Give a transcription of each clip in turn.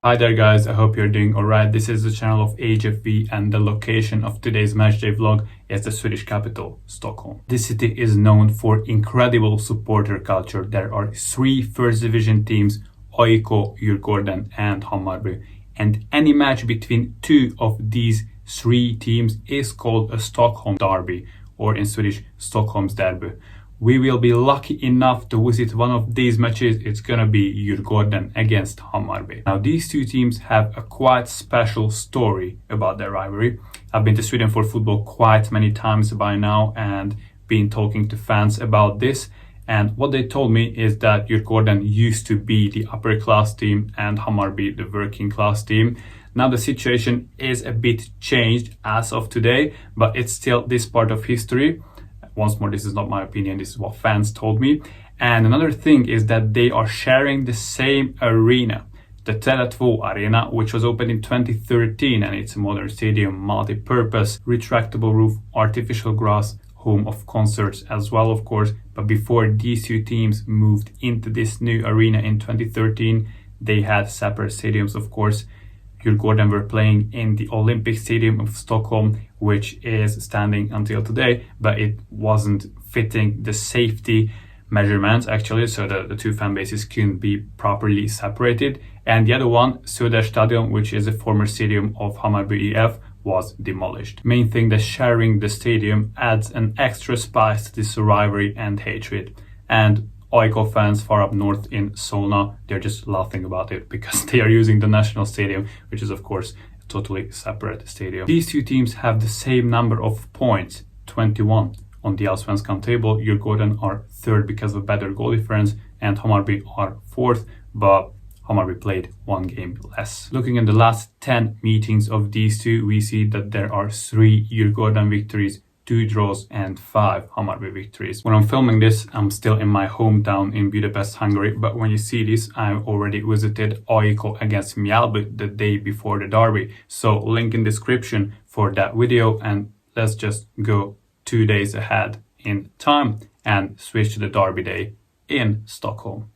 Hi there guys, I hope you're doing alright. This is the channel of HFV and the location of today's matchday vlog is the Swedish capital, Stockholm. This city is known for incredible supporter culture. There are 3 first division teams, AIK, Djurgården and Hammarby. And any match between 2 of these 3 teams is called a Stockholm derby, or in Swedish, Stockholmsderby. We will be lucky enough to visit one of these matches. It's gonna be Djurgården against Hammarby. Now these 2 teams have a quite special story about their rivalry. I've been to Sweden for football quite many times by now and been talking to fans about this. And what they told me is that Djurgården used to be the upper class team and Hammarby the working class team. Now the situation is a bit changed as of today, but it's still this part of history. Once more, this is not my opinion, this is what fans told me. And another thing is that they are sharing the same arena, the Tele2 Arena, which was opened in 2013, and it's a modern stadium, multi-purpose, retractable roof, artificial grass, home of concerts as well, of course. But before these 2 teams moved into this new arena in 2013, they had separate stadiums, of course. Djurgården were playing in the Olympic Stadium of Stockholm, which is standing until today, but it wasn't fitting the safety measurements actually, so the 2 fan bases couldn't be properly separated. And the other one, Söderstadion, which is a former stadium of Hammarby IF, was demolished. Main thing that sharing the stadium adds an extra spice to this rivalry and hatred. And AIK fans far up north in Solna, they're just laughing about it because they are using the national stadium, which is of course a totally separate stadium. These 2 teams have the same number of points, 21. On the Allsvenskan table, Djurgården are 3rd because of better goal difference and Hammarby are 4th, but Hammarby played 1 game less. Looking at the last 10 meetings of these 2, we see that there are 3 Djurgården victories, 2 draws and 5 Hammarby victories. When I'm filming this, I'm still in my hometown in Budapest, Hungary, but when you see this, I've already visited AIK against Mjällby the day before the derby. So link in description for that video, and let's just go 2 days ahead in time and switch to the derby day in Stockholm.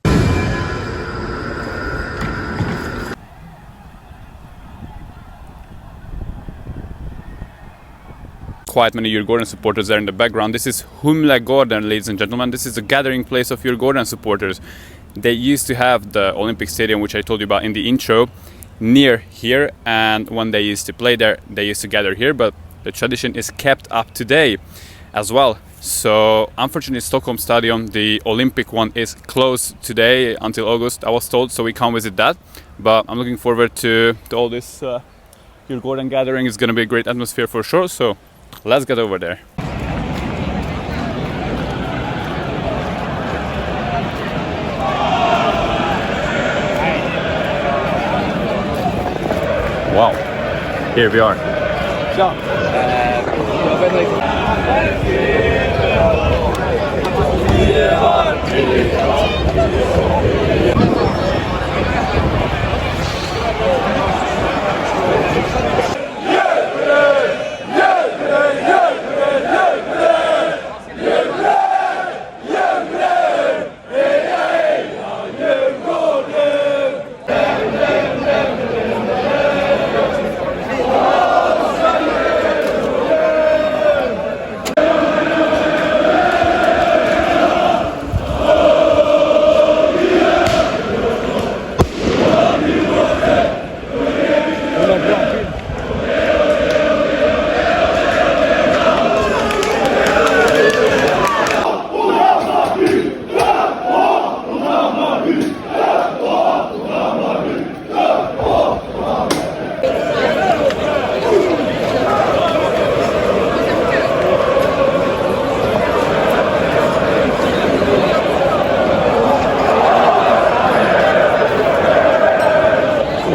Quite many Djurgården supporters there in the background. This is HAMMARBY, ladies and gentlemen. This is the gathering place of Djurgården supporters. They used to have the Olympic Stadium, which I told you about in the intro, near here, and when they used to play there, they used to gather here, but the tradition is kept up today as well. So unfortunately, Stockholmsderby, the Olympic one, is closed today until August, I was told, so we can't visit that. But I'm looking forward to all this Djurgården gathering. It's going to be a great atmosphere for sure, so let's get over there. Wow, here we are.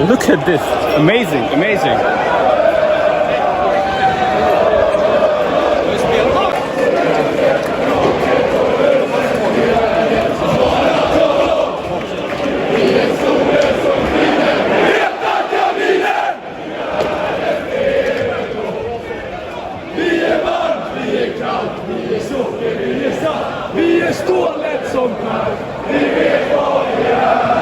Look at this, amazing, amazing. Vi är stålet som kan, vi vet vad vi är.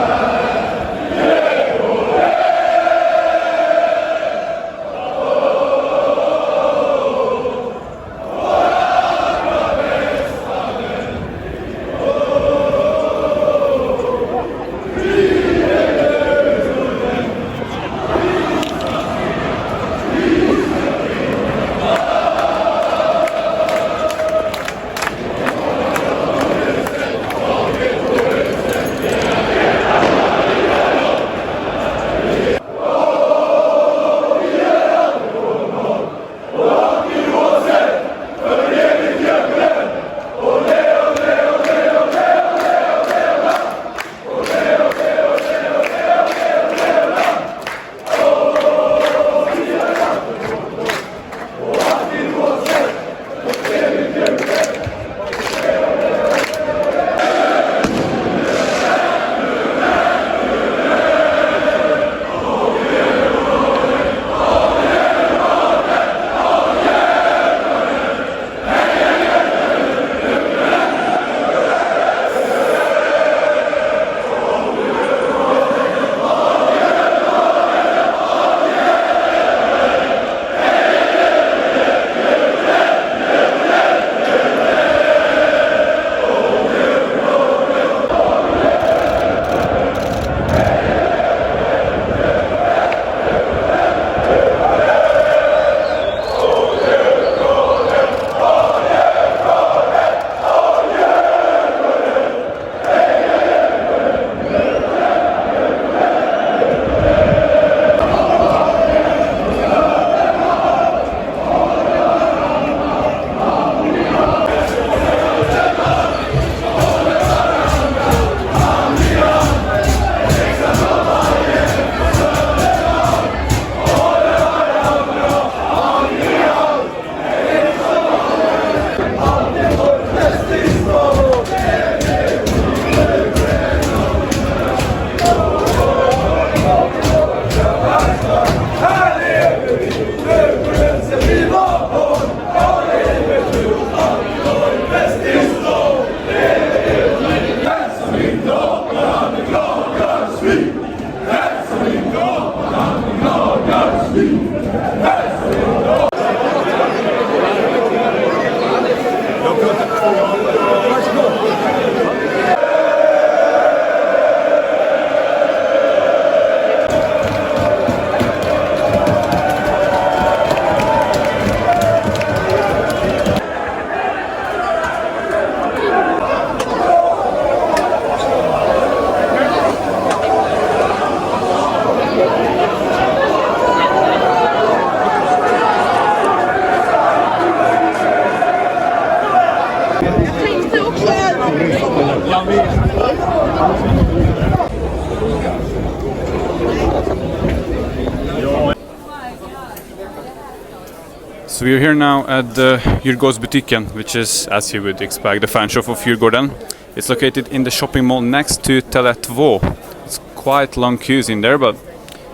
So we're here now at the DJURGÅRDENS, which is, as you would expect, the fan shop of Djurgården. It's located in the shopping mall next to Tele2. It's quite long queues in there, but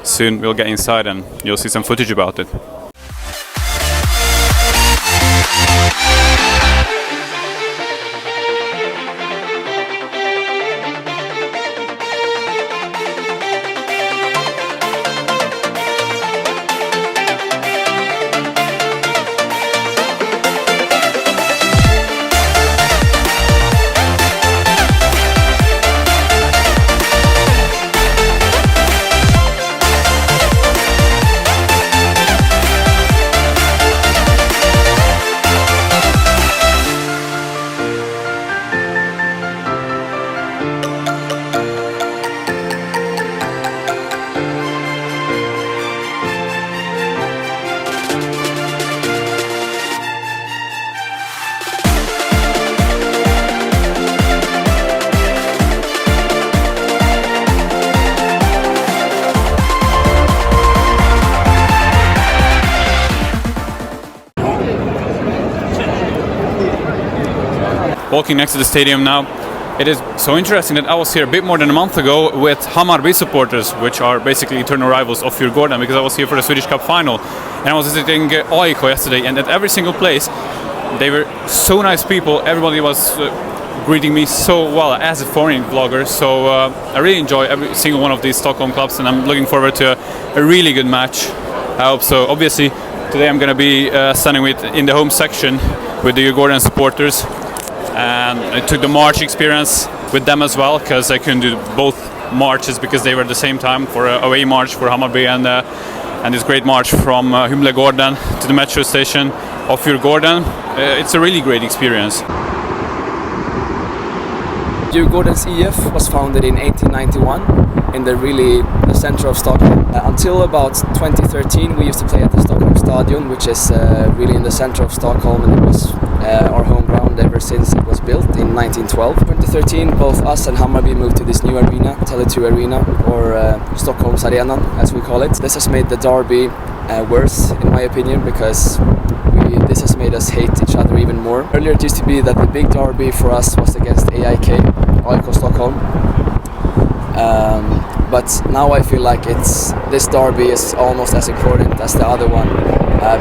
soon we'll get inside and you'll see some footage about it. Walking next to the stadium now, it is so interesting that I was here a bit more than a month ago with HAMMARBY supporters, which are basically eternal rivals of Djurgården, because I was here for the Swedish Cup final and I was visiting AIK yesterday, and at every single place they were so nice people. Everybody was greeting me so well as a foreign vlogger, so I really enjoy every single one of these Stockholm clubs, and I'm looking forward to a really good match. I hope so. Obviously today I'm going to be standing in the home section with the Djurgården supporters. And I took the march experience with them as well, because I couldn't do both marches because they were at the same time, for a away march for Hammarby and this great march from HAMMARBY to the metro station of Djurgården. It's a really great experience. DJURGÅRDENS IF was founded in 1891 in the center of Stockholm. Until about 2013 we used to play at the Stockholmsderby, which is really in the center of Stockholm, and it was our home ground ever since it was built in 1912. In 2013 both us and Hammarby moved to this new arena, Tele2 Arena, or Stockholms Arena as we call it. This has made the derby worse in my opinion, because this has made us hate each other even more. Earlier it used to be that the big derby for us was against AIK Stockholm. But now I feel like this derby is almost as important as the other one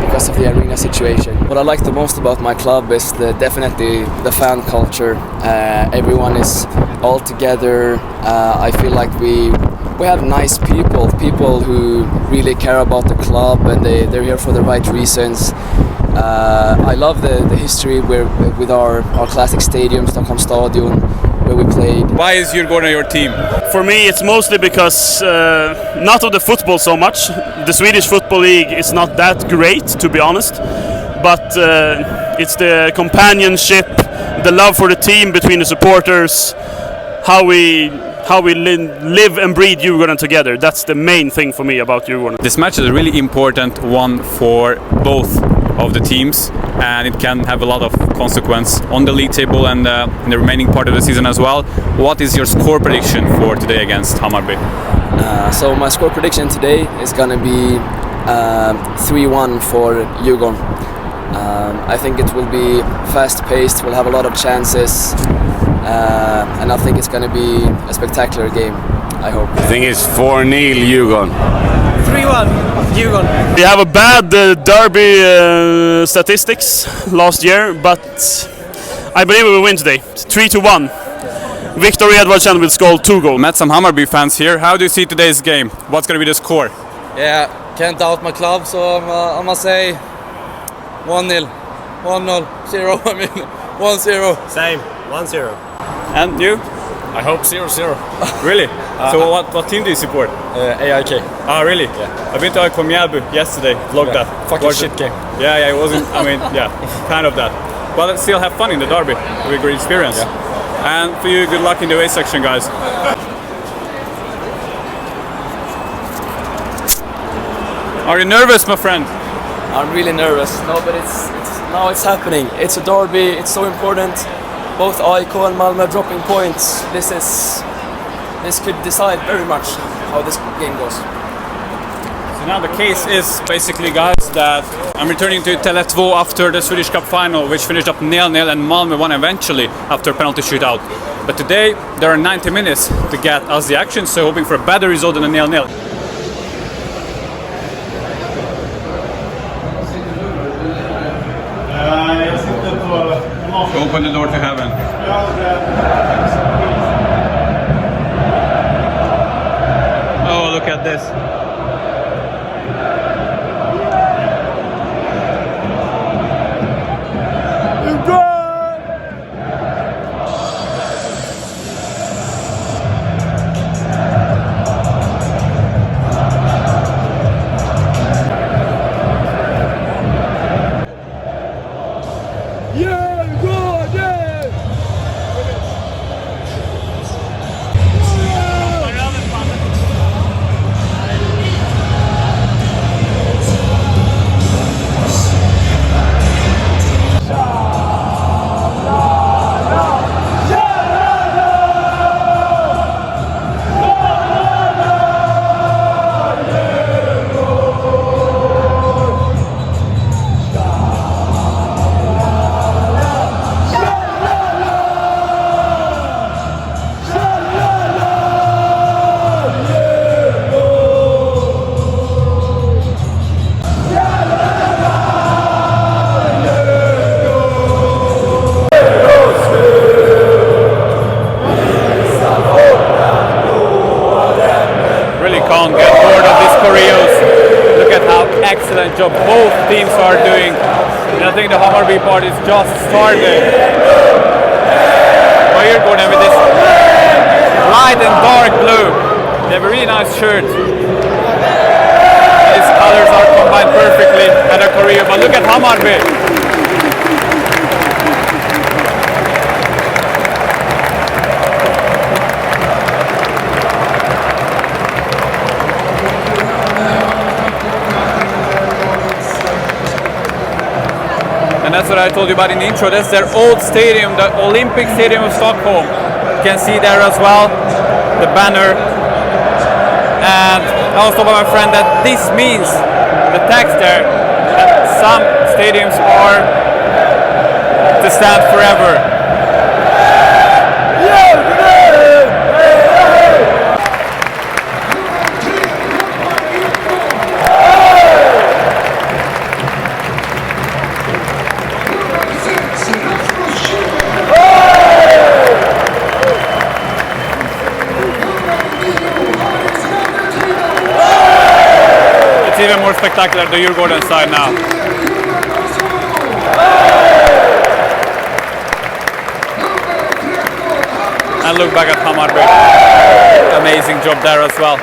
because of the arena situation. What I like the most about my club is definitely the fan culture. Everyone is all together. I feel like we have nice people who really care about the club, and they're here for the right reasons. I love the history with our classic stadium, Stockholmsderby, where we played. Why is Djurgården your team? For me it's mostly because not of the football so much. The Swedish football league is not that great, to be honest, but it's the companionship, the love for the team between the supporters, how we live and breathe Djurgården together. That's the main thing for me about Djurgården. This match is a really important one for both of the teams, and it can have a lot of consequence on the league table and in the remaining part of the season as well. What is your score prediction for today against Hammarby? So my score prediction today is gonna be 3-1 for Djurgården. I think it will be fast-paced, we'll have a lot of chances, and I think it's gonna be a spectacular game, I hope. I think it's 4-0 Djurgården. 3-1 Djurgården. We have a bad derby statistics last year, but I believe we will win today. 3-1. Victor Edvardsen will score 2 goals. Met some Hammarby fans here. How do you see today's game? What's going to be the score? Yeah, can't doubt my club, so I'm gonna say 1-0, 1-0, 0, 1-0. Same, 1-0. And you? I hope 0-0. Really? So what team do you support? AIK. Ah, really? Yeah. I've been to Mjällby yesterday. Vlogged that. Fucking shit game. Yeah, it wasn't. I mean, yeah, kind of that. But let's still have fun in the derby. It'll be a great experience. Yeah. And for you, good luck in the away section, guys. Are you nervous, my friend? I'm really nervous. No, but now it's happening. It's a derby. It's so important. Both AIK and Malmö dropping points. This could decide very much how this game goes. So So now the case is basically, guys, that I'm returning to Tele2 after the Swedish Cup final, which finished up 0-0, and Malmö won eventually after a penalty shootout. But today there are 90 minutes to get us the action, so hoping for a better result than a 0-0. Open the door to heaven. Oh, look at this. Can't get bored of these choreos. Look at how excellent job both teams are doing. And I think the Hammarby part is just started. Well, you're going with this light and dark blue. They have a really nice shirt. These colors are combined perfectly at a choreo. But look at Hammarby. And that's what I told you about in the intro. That's their old stadium, the Olympic Stadium of Stockholm. You can see there as well, the banner. And I was told by my friend that this means, the text there, that some stadiums are to stand forever. Even more spectacular, the DJURGÅRDENS side now. And look back at HAMMARBY. Amazing job there as well.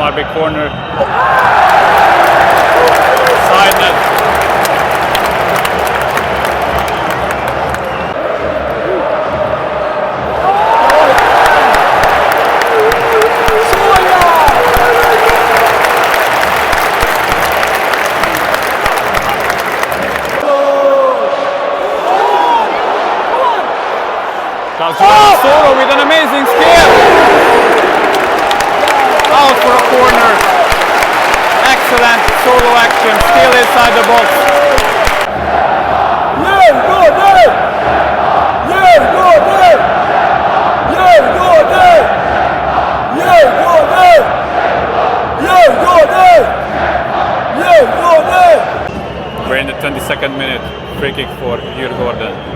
Hammarby corner. Side net. Solo with an amazing skill. Out for a corner. Excellent solo action. Still inside the box. We're in the 22nd minute. Free kick for Djurgården.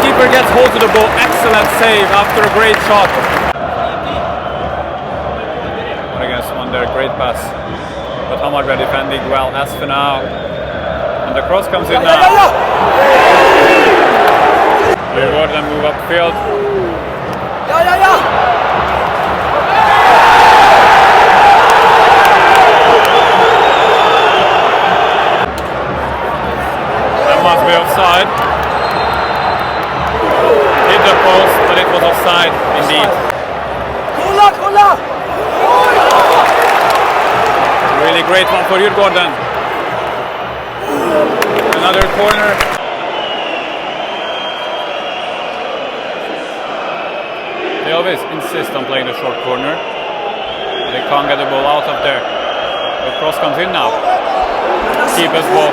Keeper gets hold of the ball, excellent save after a great shot. What against one there, great pass. But Hammarby defending well as for now. And the cross comes in now. Djurgården move upfield. That must be offside. The post, but it was offside indeed. Really great one for Djurgården. Another corner. They always insist on playing the short corner. They can't get the ball out of there. The cross comes in now. Keeper's ball.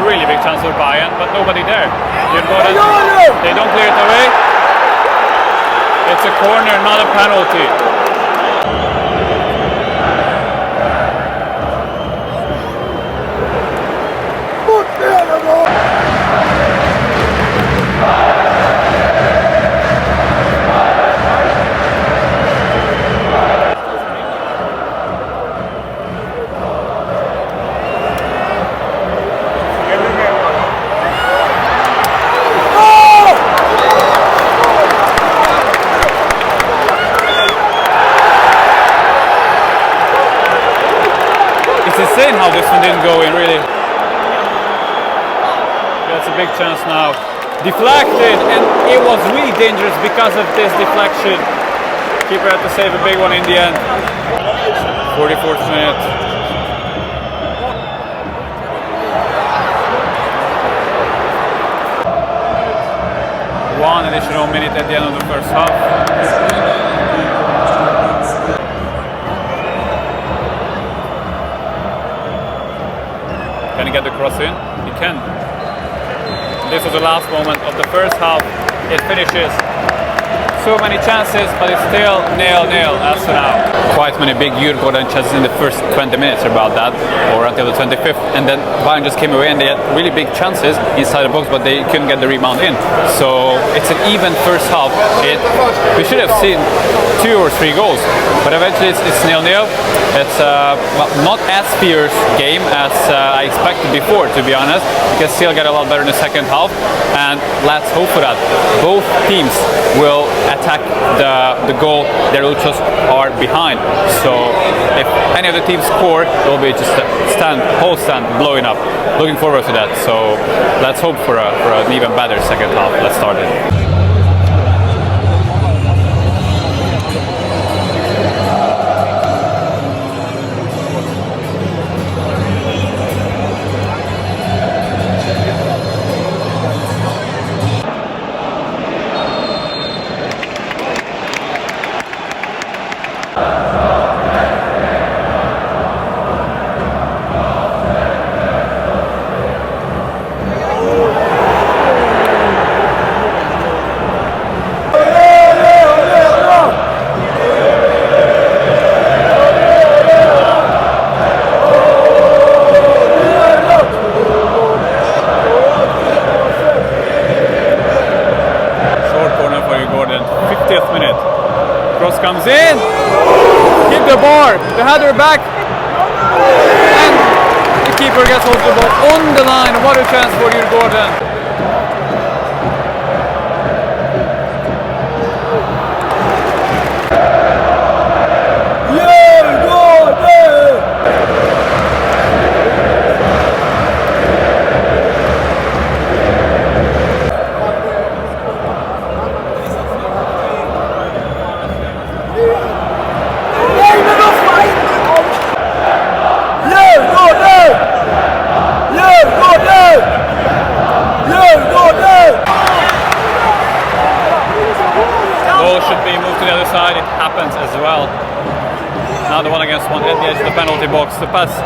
Really big chance for Bayern, but nobody there. They don't clear it away. It's a corner, not a penalty. It's insane how this one didn't go in, really. That's a big chance now. Deflected, and it was really dangerous because of this deflection. Keeper had to save a big one in the end. 44th minute. One additional minute at the end of the first half. Can he get the cross in? He can. This was the last moment of the first half. It finishes. So many chances, but it's still 0-0 as for now. Quite many big Djurgården chances in the first 20 minutes about that, or until the 25th, and then Bayern just came away and they had really big chances inside the box, but they couldn't get the rebound in. So it's an even first half. We should have seen 2 or 3 goals, but eventually it's 0-0. It's not as fierce game as I expected before, to be honest. We can still get a lot better in the second half, and let's hope for that. Both teams will attack the goal their ultras are behind. So if any of the teams score, it will be just a whole stand blowing up. Looking forward to that. So let's hope for an even better second half. Let's start it. Comes in, keep the bar, the header back, And the keeper gets hold of the ball on the line. What a chance for Djurgården. Goal should be moved to the other side. It happens as well. Now the 1-against-1 at the edge of the penalty box. The pass.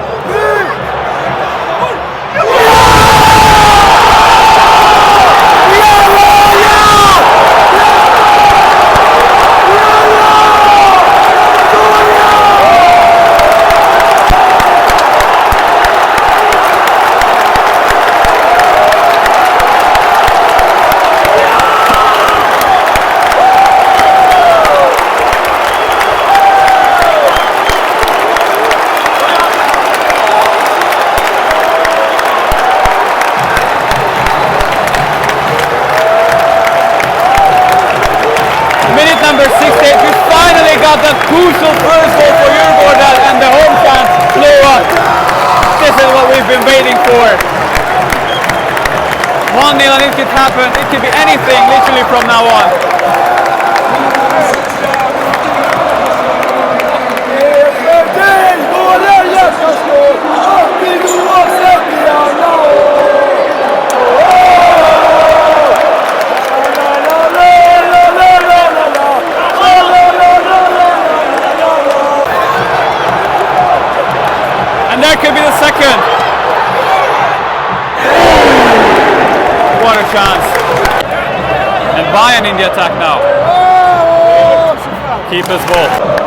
Number 68, we finally got that crucial first goal for Djurgården and the home fans blew up. This is what we've been waiting for. 1-0 and it could happen, it could be anything literally from now on. And that could be the second. What a chance. And Bayern in the attack now. Keeper's ball.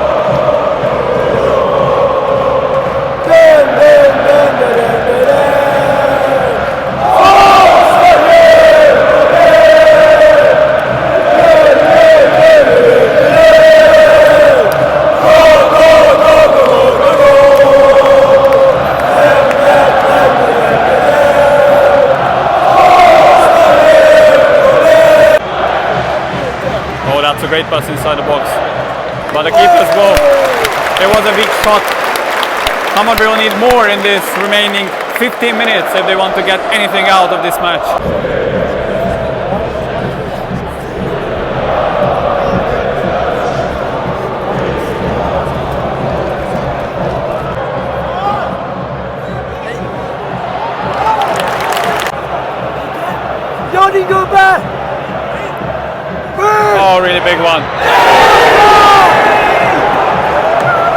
That's a great pass inside the box. But the keeper's goal. It was a weak shot. Hammarby will need more in this remaining 15 minutes if they want to get anything out of this match. Johnny, go back! Oh, really big one.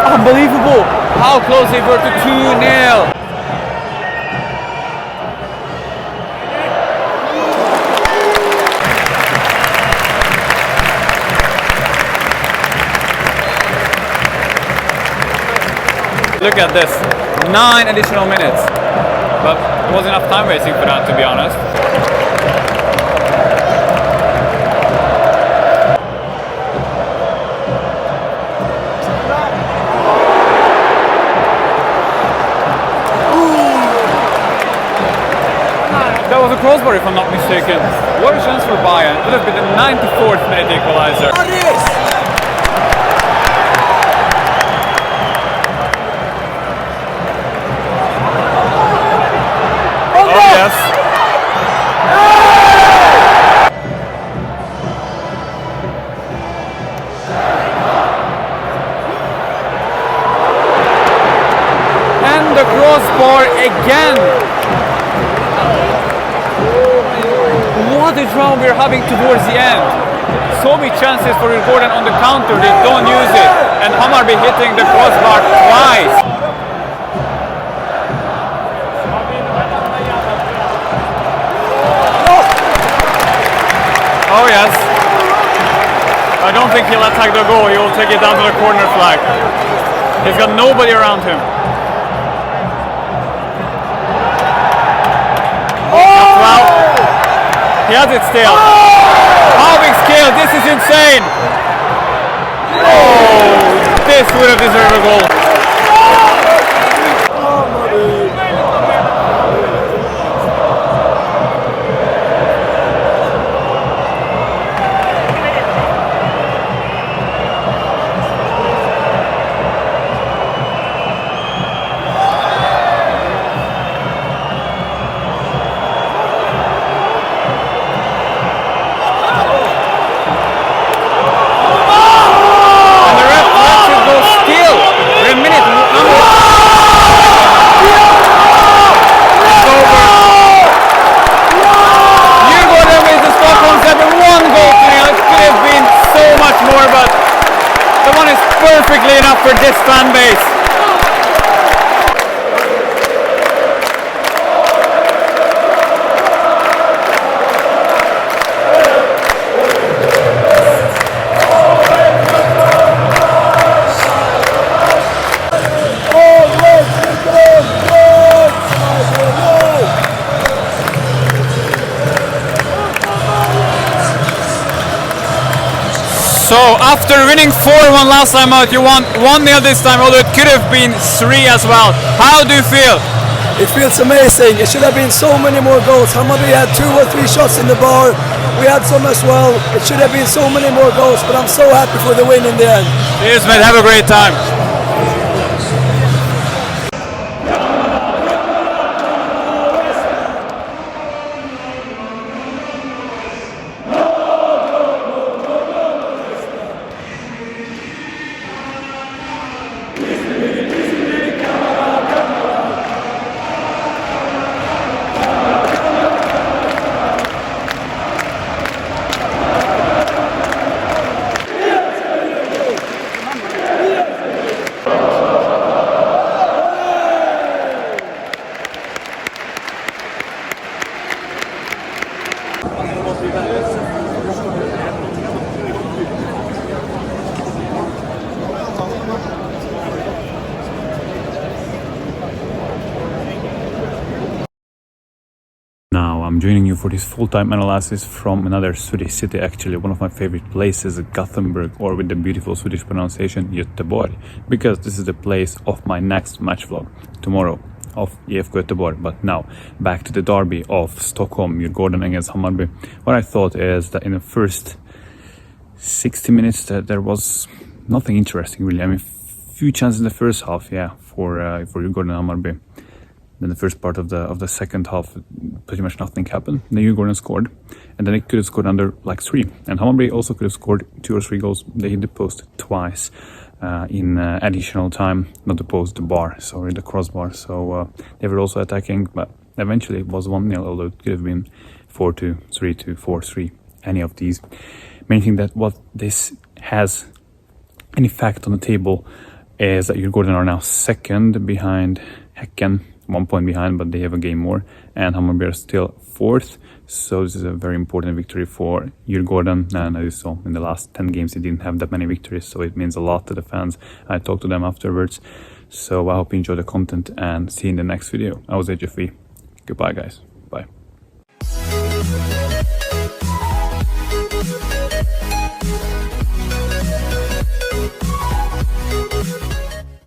Unbelievable how close they were to 2-0. Look at this, 9 additional minutes. But there wasn't enough time wasting for that, to be honest. That was a crossbar if I'm not mistaken. What a chance for Bayern. It would have been the 94th minute equalizer. Oh yes. And the crossbar again. What a draw we're having towards the end. So many chances for Djurgården on the counter, they don't use it. And Hammarby hitting the crossbar twice. Oh yes. I don't think he'll attack the goal, he will take it down to the corner flag. He's got nobody around him. Well, he has it still. How big scale, this is insane. Oh, this would have deserved a goal. So after winning 4-1 last time out, you won 1-0 this time, although it could have been 3 as well. How do you feel? It feels amazing. It should have been so many more goals. Hammarby had 2 or 3 shots in the bar. We had some as well. It should have been so many more goals, but I'm so happy for the win in the end. Cheers, mate. Have a great time. Now I'm joining you for this full-time analysis from another Swedish city, actually one of my favorite places, Gothenburg, or with the beautiful Swedish pronunciation Göteborg, because this is the place of my next match vlog tomorrow of IFK Göteborg. But now back to the derby of Stockholm, Djurgården against Hammarby. What I thought is that in the first 60 minutes that there was nothing interesting really. I mean, few chances in the first half, yeah, for Djurgården and Hammarby. Then the first part of the second half, pretty much nothing happened. Then Djurgården scored, and then it could have scored under like 3. And Hammarby also could have scored 2 or 3 goals. They hit the post twice in additional time, not the post, the bar, sorry, the crossbar. So they were also attacking, but eventually it was 1-0, although it could have been 4-2, 3-2, 4-3, any of these. Main thing that what this has an effect on the table is that Djurgården are now second behind Häcken, 1 point behind, but they have a game more, and Hammarby are still 4th. So this is a very important victory for Djurgården, and as you saw in the last 10 games they didn't have that many victories, so it means a lot to the fans. I talked to them afterwards, so I hope you enjoy the content and see you in the next video. I was HFV. Goodbye guys.